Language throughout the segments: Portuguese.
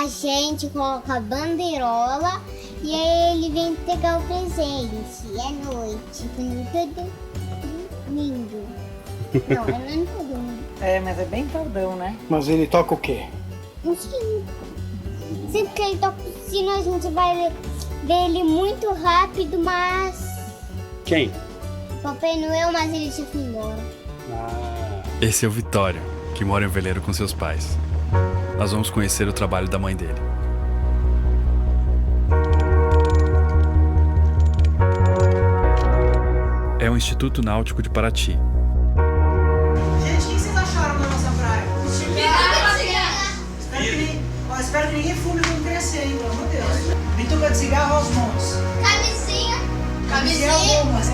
a gente coloca a bandeirola e aí ele vem pegar o presente. É noite, todo domingo. Não, é no domingo. É, mas é bem tardão, né? Mas ele toca o quê? Um sino. Sempre que ele toca o sino, a gente vai ver ele muito rápido, mas... Quem? Papai Noel, mas ele se foi embora. Esse é o Vitório, que mora em um veleiro com seus pais. Nós vamos conhecer o trabalho da mãe dele. É o Instituto Náutico de Paraty. Gente, o que vocês acharam da nossa praia? Espero que ninguém fume quando crescer, hein? Pelo amor de Deus. Bituca de cigarro aos montes. Camisinha. algumas.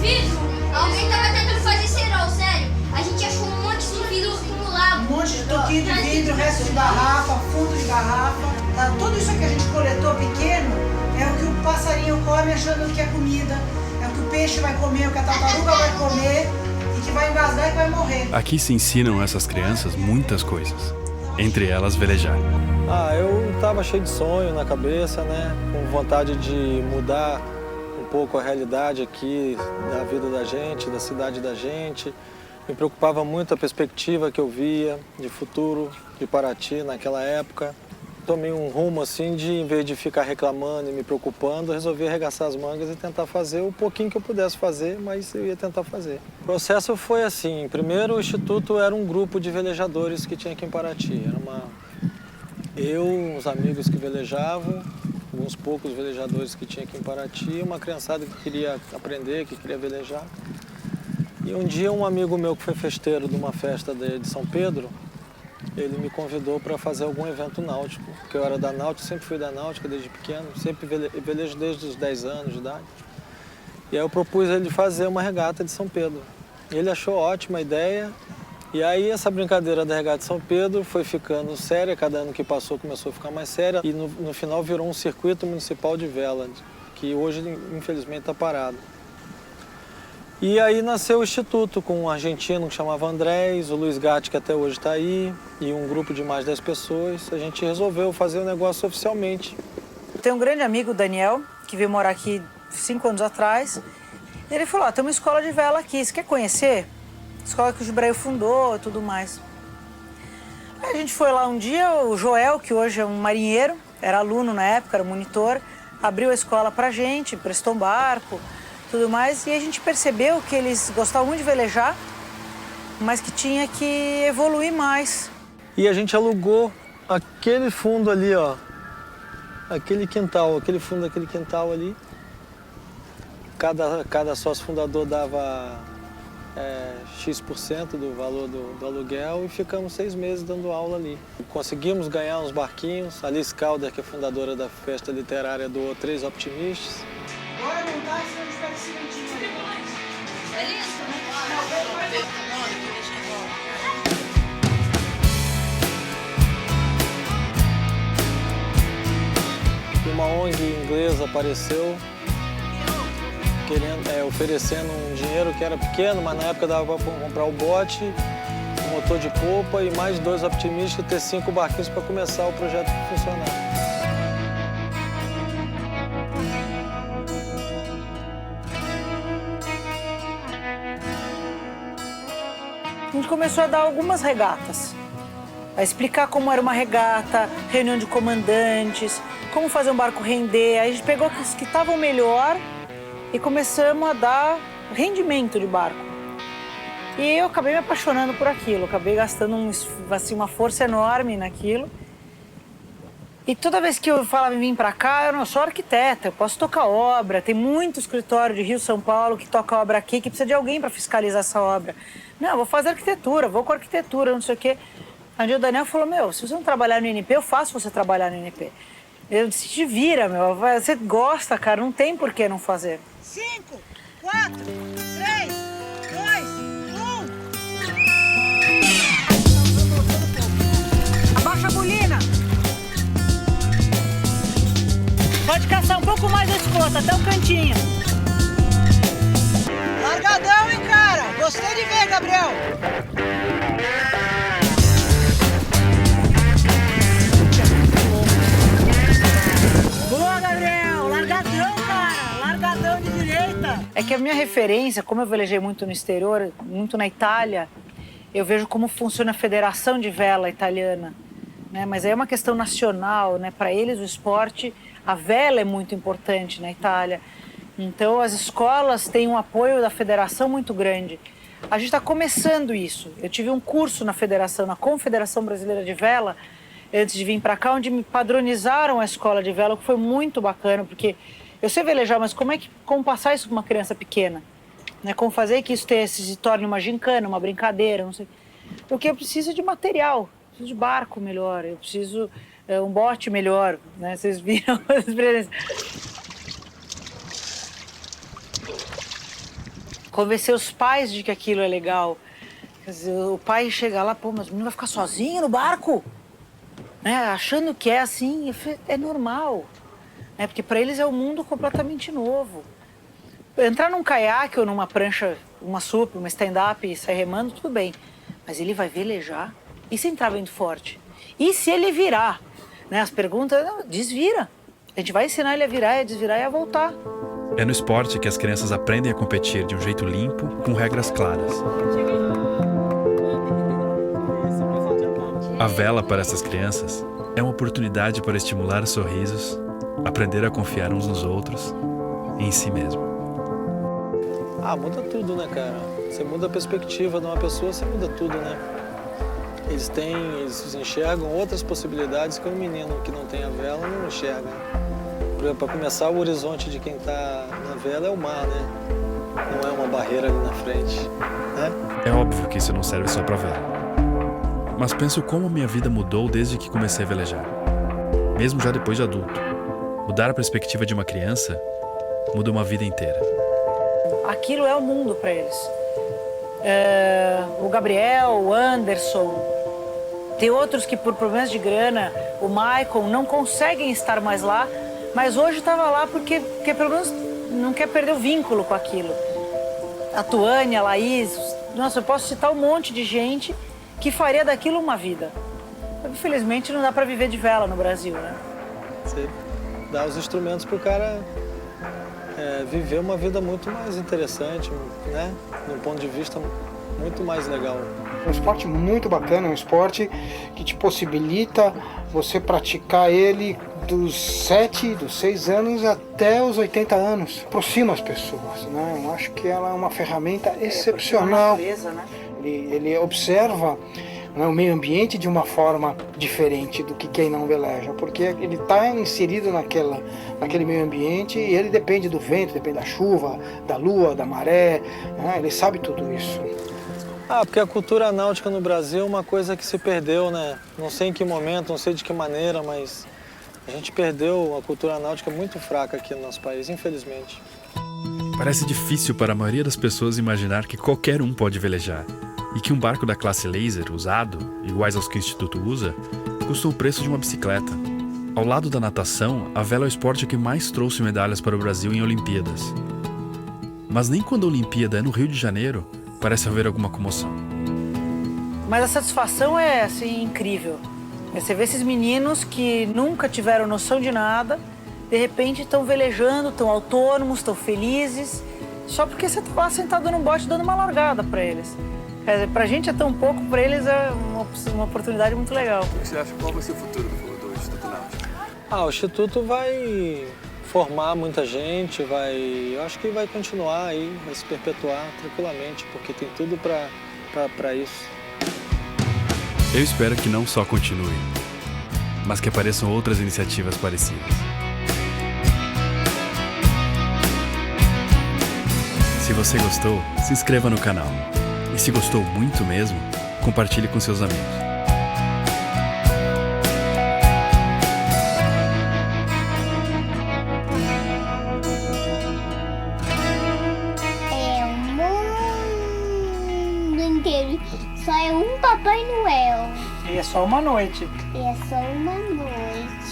Vidro. Alguém tava tentando fazer cerol, sério. A gente achou um monte de vidro acumulado. Um monte de toquinho de vidro, resto de garrafa, fundo de garrafa. Tá? Tudo isso que a gente coletou pequeno é o que o passarinho come achando que é comida. É o que o peixe vai comer, o que a tartaruga vai comer e que vai engasgar e vai morrer. Aqui se ensinam a essas crianças muitas coisas, entre elas velejar. Eu estava cheio de sonho na cabeça, né? Com vontade de mudar um pouco a realidade aqui da vida da gente, da cidade da gente. Me preocupava muito a perspectiva que eu via de futuro de Paraty naquela época. Tomei um rumo assim de, em vez de ficar reclamando e me preocupando, resolvi arregaçar as mangas e tentar fazer o pouquinho que eu pudesse fazer, mas eu ia tentar fazer. O processo foi assim, primeiro o Instituto era um grupo de velejadores que tinha aqui em Paraty. Eu, uns amigos que velejavam, uns poucos velejadores que tinha aqui em Paraty, uma criançada que queria aprender, que queria velejar. E um dia um amigo meu que foi festeiro de uma festa de São Pedro, ele me convidou para fazer algum evento náutico, porque eu era da náutica, sempre fui da náutica desde pequeno, sempre velejo desde os 10 anos de idade. E aí eu propus ele fazer uma regata de São Pedro. Ele achou ótima a ideia, e aí essa brincadeira da regata de São Pedro foi ficando séria, cada ano que passou começou a ficar mais séria, e no final virou um circuito municipal de vela, que hoje infelizmente está parado. E aí nasceu o Instituto com um argentino que chamava Andrés, o Luiz Gatti, que até hoje está aí, e um grupo de mais 10 pessoas. A gente resolveu fazer o negócio oficialmente. Tem um grande amigo, o Daniel, que veio morar aqui 5 anos atrás. E ele falou, tem uma escola de vela aqui, você quer conhecer? Escola que o Gibrail fundou e tudo mais. Aí a gente foi lá um dia, o Joel, que hoje é um marinheiro, era aluno na época, era monitor, abriu a escola pra gente, prestou um barco, tudo mais, e a gente percebeu que eles gostavam muito de velejar, mas que tinha que evoluir mais. E a gente alugou aquele fundo ali, ó, aquele quintal, aquele fundo daquele quintal ali. Cada sócio fundador dava X% do valor do aluguel e ficamos 6 meses dando aula ali. Conseguimos ganhar uns barquinhos, a Alice Calder, que é fundadora da festa literária, doou 3 Optimistas. Bora montar, senão a gente pega esse cimentinho ali. É isso? Uma ONG inglesa apareceu oferecendo um dinheiro que era pequeno, mas na época dava para comprar o bote, o motor de polpa e mais 2 Optimistas e ter 5 barquinhos para começar o projeto a funcionar. A gente começou a dar algumas regatas, a explicar como era uma regata, reunião de comandantes, como fazer um barco render. Aí a gente pegou os que estavam melhor e começamos a dar rendimento de barco. E eu acabei me apaixonando por aquilo, acabei gastando uma força enorme naquilo. E toda vez que eu falava em vir para cá, eu não sou arquiteta, eu posso tocar obra. Tem muito escritório de Rio, São Paulo que toca obra aqui, que precisa de alguém para fiscalizar essa obra. Não, eu vou fazer arquitetura, vou com arquitetura, não sei o quê. Aí o Daniel falou, se você não trabalhar no INP, eu faço você trabalhar no INP. Eu disse, te vira, você gosta, cara, não tem por que não fazer. 5, 4, 3, 2, 1. Abaixa a bolina. Pode caçar um pouco mais da escota, até o cantinho. Largadão, hein, cara? Gostei de ver, Gabriel. a minha referência, como eu velejei muito no exterior, muito na Itália, eu vejo como funciona a Federação de Vela Italiana, né? Mas aí é uma questão nacional, né? Para eles o esporte, a vela é muito importante na Itália. Então as escolas têm um apoio da federação muito grande. A gente está começando isso. Eu tive um curso na federação, na Confederação Brasileira de Vela, antes de vir para cá, onde me padronizaram a escola de vela, que foi muito bacana, porque eu sei velejar, mas como passar isso para uma criança pequena? Né? Como fazer que isso se torne uma gincana, uma brincadeira, não sei. Porque eu preciso de material, eu preciso de barco melhor, eu preciso um bote melhor, né? Vocês viram as experiências. Convencer os pais de que aquilo é legal. Quer dizer, o pai chega lá, pô, mas o menino vai ficar sozinho no barco? Né? Achando que é assim, é normal. Né? Porque para eles é um mundo completamente novo. Entrar num caiaque ou numa prancha, uma sup, uma stand-up e sair remando, tudo bem. Mas ele vai velejar? E se entrar vento forte? E se ele virar? Né? As perguntas, não, desvira. A gente vai ensinar ele a virar, a desvirar e a voltar. É no esporte que as crianças aprendem a competir de um jeito limpo, com regras claras. A vela para essas crianças é uma oportunidade para estimular sorrisos, aprender a confiar uns nos outros e em si mesmo. Muda tudo, né, cara? Você muda a perspectiva de uma pessoa, você muda tudo, né? Eles enxergam outras possibilidades que um menino que não tem a vela não enxerga. Para começar, o horizonte de quem está na vela é o mar, né? Não é uma barreira ali na frente, né? É óbvio que isso não serve só para vela. Mas penso como minha vida mudou desde que comecei a velejar. Mesmo já depois de adulto. Mudar a perspectiva de uma criança muda uma vida inteira. Aquilo é o mundo para eles. O Gabriel, o Anderson, tem outros que por problemas de grana, o Michael, não conseguem estar mais lá, mas hoje estava lá porque pelo menos não quer perder o vínculo com aquilo. A Tuane, a Laís, nossa, eu posso citar um monte de gente que faria daquilo uma vida. Infelizmente não dá para viver de vela no Brasil, né? Você dá os instrumentos para o cara viver uma vida muito mais interessante, né? De um ponto de vista muito mais legal. É um esporte muito bacana, um esporte que te possibilita você praticar ele dos 6 anos até os 80 anos. Aproxima as pessoas, né? Eu acho que ela é uma ferramenta excepcional. Ele observa, né, o meio ambiente de uma forma diferente do que quem não veleja, porque ele está inserido naquele meio ambiente e ele depende do vento, depende da chuva, da lua, da maré, né? Ele sabe tudo isso. Porque a cultura náutica no Brasil é uma coisa que se perdeu, né? Não sei em que momento, não sei de que maneira, mas a gente perdeu a cultura náutica muito fraca aqui no nosso país, infelizmente. Parece difícil para a maioria das pessoas imaginar que qualquer um pode velejar e que um barco da classe laser usado, iguais aos que o Instituto usa, custa o preço de uma bicicleta. Ao lado da natação, a vela é o esporte que mais trouxe medalhas para o Brasil em Olimpíadas. Mas nem quando a Olimpíada é no Rio de Janeiro, parece haver alguma comoção. Mas a satisfação é, assim, incrível. Você vê esses meninos que nunca tiveram noção de nada, de repente estão velejando, estão autônomos, estão felizes, só porque você está lá sentado num bote dando uma largada para eles. Quer dizer, pra gente é tão pouco, para eles é uma oportunidade muito legal. O que você acha, qual vai ser o futuro do Instituto Náutico? O Instituto vai formar muita gente, eu acho que vai continuar aí, vai se perpetuar tranquilamente, porque tem tudo para isso. Eu espero que não só continue, mas que apareçam outras iniciativas parecidas. Se você gostou, se inscreva no canal. E se gostou muito mesmo, compartilhe com seus amigos. É o mundo inteiro. Só é um Papai Noel. E é só uma noite. E é só uma noite.